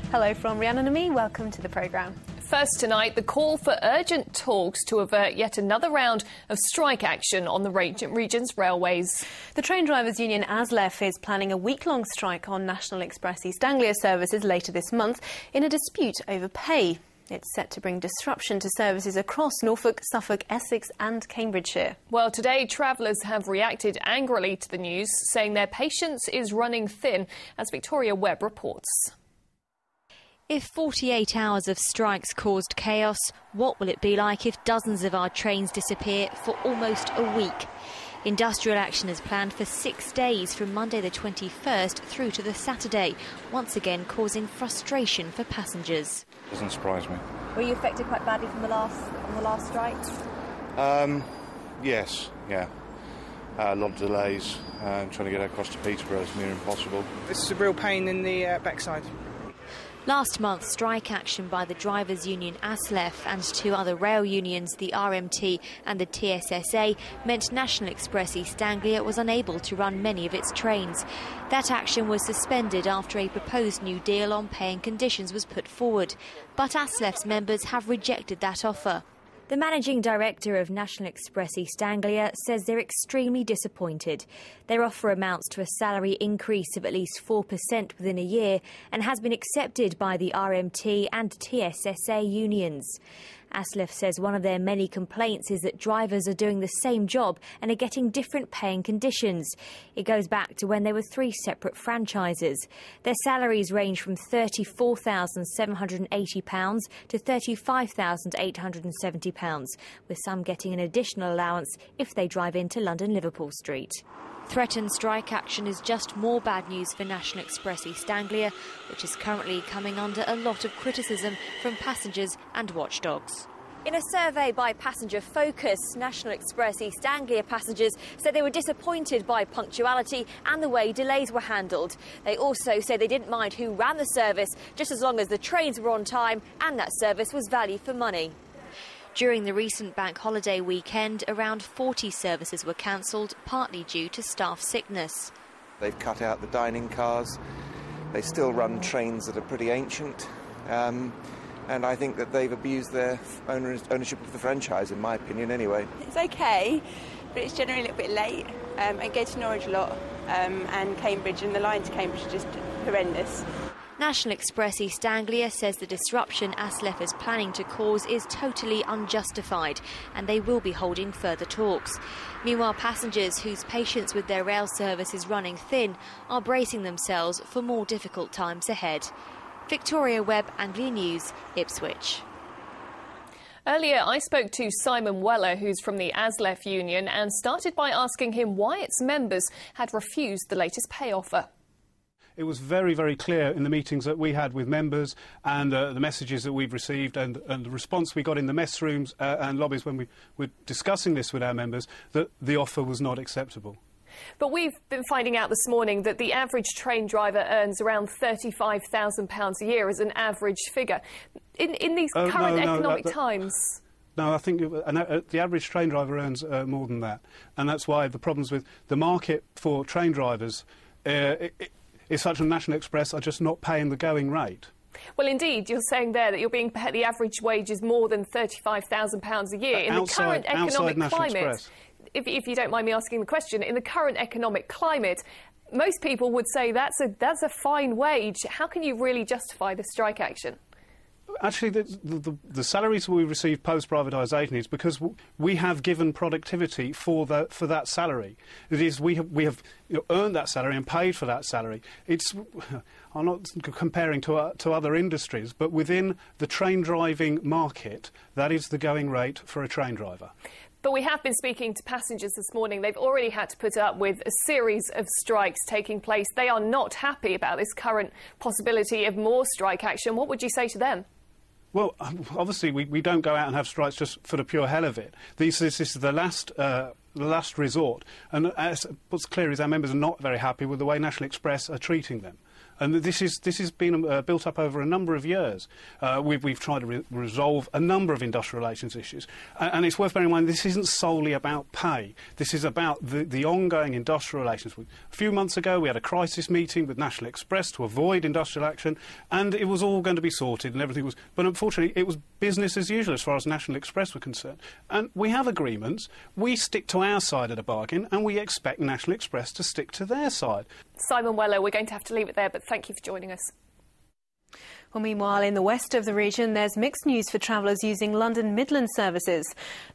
Hello from Rhiannon and me, welcome to the programme. First tonight, the call for urgent talks to avert yet another round of strike action on the region's railways. The train drivers' union ASLEF is planning a week-long strike on National Express East Anglia services later this month in a dispute over pay. It's set to bring disruption to services across Norfolk, Suffolk, Essex and Cambridgeshire. Well, today travellers have reacted angrily to the news, saying their patience is running thin, as Victoria Webb reports. If 48 hours of strikes caused chaos, what will it be like if dozens of our trains disappear for almost a week? Industrial action is planned for 6 days from Monday the 21st through to the Saturday, once again causing frustration for passengers. Doesn't surprise me. Were you affected quite badly from the last strike? Yes, yeah. A lot of delays. Trying to get across to Peterborough is near impossible. This is a real pain in the backside. Last month, strike action by the drivers' union ASLEF and two other rail unions, the RMT and the TSSA, meant National Express East Anglia was unable to run many of its trains. That action was suspended after a proposed new deal on pay and conditions was put forward. But ASLEF's members have rejected that offer. The managing director of National Express East Anglia says they're extremely disappointed. Their offer amounts to a salary increase of at least 4% within a year and has been accepted by the RMT and TSSA unions. ASLEF says one of their many complaints is that drivers are doing the same job and are getting different pay and conditions. It goes back to when there were 3 separate franchises. Their salaries range from £34,780 to £35,870, with some getting an additional allowance if they drive into London Liverpool Street. Threatened strike action is just more bad news for National Express East Anglia, which is currently coming under a lot of criticism from passengers and watchdogs. In a survey by Passenger Focus, National Express East Anglia passengers said they were disappointed by punctuality and the way delays were handled. They also said they didn't mind who ran the service, just as long as the trains were on time and that service was value for money. During the recent bank holiday weekend, around 40 services were cancelled, partly due to staff sickness. They've cut out the dining cars. They still run trains that are pretty ancient. And I think that they've abused their ownership of the franchise, in my opinion, anyway. It's OK, but it's generally a little bit late. I go to Norwich a lot, and Cambridge, and the line to Cambridge is just horrendous. National Express East Anglia says the disruption ASLEF is planning to cause is totally unjustified and they will be holding further talks. Meanwhile, passengers whose patience with their rail service is running thin are bracing themselves for more difficult times ahead. Victoria Webb, Anglia News, Ipswich. Earlier, I spoke to Simon Weller, who's from the ASLEF union, and started by asking him why its members had refused the latest pay offer. It was very, very clear in the meetings that we had with members and the messages that we've received and the response we got in the mess rooms and lobbies when we were discussing this with our members that the offer was not acceptable. But we've been finding out this morning that the average train driver earns around £35,000 a year as an average figure. In these current economic times... No, I think the average train driver earns more than that. And that's why the problems with the market for train drivers... is such a National Express are just not paying the going rate. Well, indeed, you're saying there that you're being paid, the average wage is more than £35,000 a year. In the current economic climate, if you don't mind me asking the question, in the current economic climate, most people would say that's a fine wage. How can you really justify the strike action? Actually, the salaries we receive post-privatisation is because we have given productivity for that salary. It is we have earned that salary and paid for that salary. I'm not comparing to other industries, but within the train driving market, that is the going rate for a train driver. But we have been speaking to passengers this morning. They've already had to put up with a series of strikes taking place. They are not happy about this current possibility of more strike action. What would you say to them? Well, obviously, we don't go out and have strikes just for the pure hell of it. This is the last resort. And what's clear is our members are not very happy with the way National Express are treating them. And this has been built up over a number of years. We've tried to resolve a number of industrial relations issues. And it's worth bearing in mind this isn't solely about pay. This is about the ongoing industrial relations. A few months ago we had a crisis meeting with National Express to avoid industrial action, and it was all going to be sorted and everything was... But unfortunately it was business as usual as far as National Express were concerned. And we have agreements. We stick to our side of the bargain, and we expect National Express to stick to their side. Simon Weller, we're going to have to leave it there, but thank you for joining us. Well, meanwhile, in the west of the region, there's mixed news for travellers using London Midland services.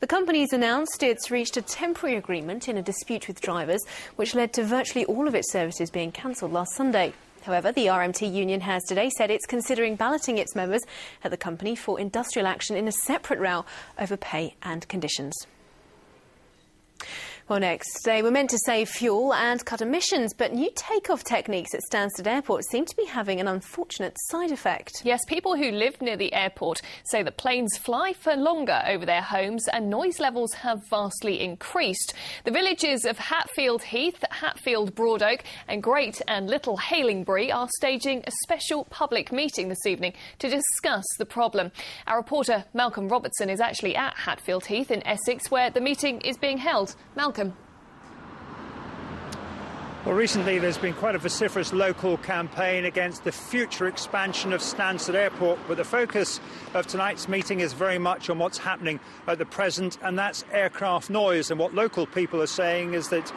The company's announced it's reached a temporary agreement in a dispute with drivers, which led to virtually all of its services being cancelled last Sunday. However, the RMT union has today said it's considering balloting its members at the company for industrial action in a separate row over pay and conditions. Well, next, they were meant to save fuel and cut emissions, but new takeoff techniques at Stansted Airport seem to be having an unfortunate side effect. Yes, people who live near the airport say that planes fly for longer over their homes and noise levels have vastly increased. The villages of Hatfield Heath, Hatfield Broadoak and Great and Little Halingbury are staging a special public meeting this evening to discuss the problem. Our reporter Malcolm Robertson is actually at Hatfield Heath in Essex, where the meeting is being held. Malcolm. Well, recently there's been quite a vociferous local campaign against the future expansion of Stansted Airport, but the focus of tonight's meeting is very much on what's happening at the present, and that's aircraft noise. And what local people are saying is that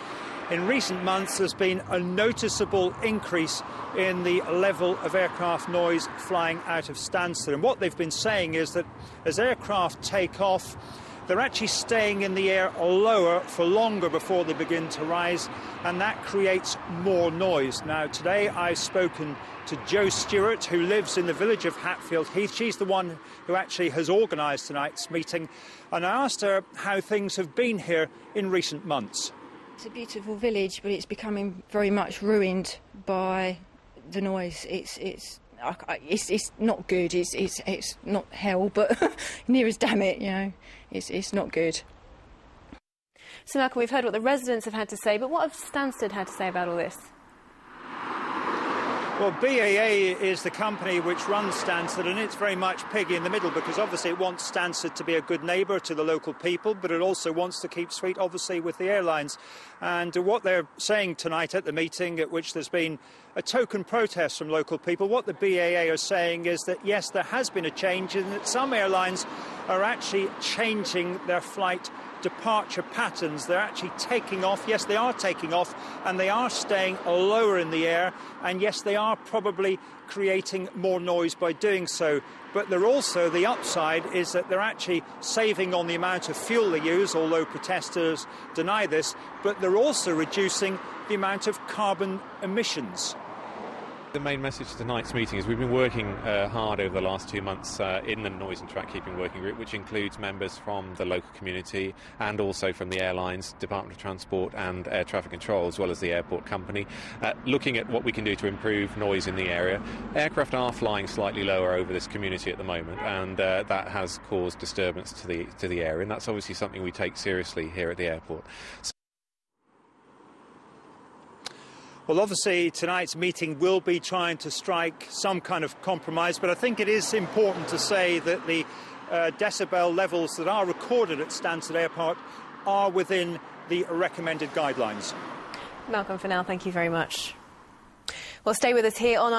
in recent months there's been a noticeable increase in the level of aircraft noise flying out of Stansted. And what they've been saying is that as aircraft take off, they're actually staying in the air lower for longer before they begin to rise, and that creates more noise. Now, today I've spoken to Jo Stewart, who lives in the village of Hatfield Heath. She's the one who actually has organised tonight's meeting, and I asked her how things have been here in recent months. It's a beautiful village, but it's becoming very much ruined by the noise. It's not good. It's not hell, but near as damn it, you know. It's not good. So, Malcolm, we've heard what the residents have had to say, but what have Stansted had to say about all this? Well, BAA is the company which runs Stansted, and it's very much piggy in the middle, because obviously it wants Stansted to be a good neighbour to the local people, but it also wants to keep sweet, obviously, with the airlines. And what they're saying tonight at the meeting, at which there's been a token protest from local people, what the BAA are saying is that, yes, there has been a change, and that some airlines are actually changing their flight departure patterns. They're actually taking off. Yes, they are taking off, and they are staying lower in the air, and yes, they are probably creating more noise by doing so. But they're also, the upside is that they're actually saving on the amount of fuel they use, although protesters deny this, but they're also reducing the amount of carbon emissions. The main message of tonight's meeting is we've been working hard over the last 2 months in the Noise and Track Keeping Working Group, which includes members from the local community and also from the airlines, Department of Transport and Air Traffic Control, as well as the airport company, looking at what we can do to improve noise in the area. Aircraft are flying slightly lower over this community at the moment, and that has caused disturbance to the area, and that's obviously something we take seriously here at the airport. Well, obviously, tonight's meeting will be trying to strike some kind of compromise, but I think it is important to say that the decibel levels that are recorded at Stansted Airport are within the recommended guidelines. Malcolm, for now, thank you very much. Well, stay with us here on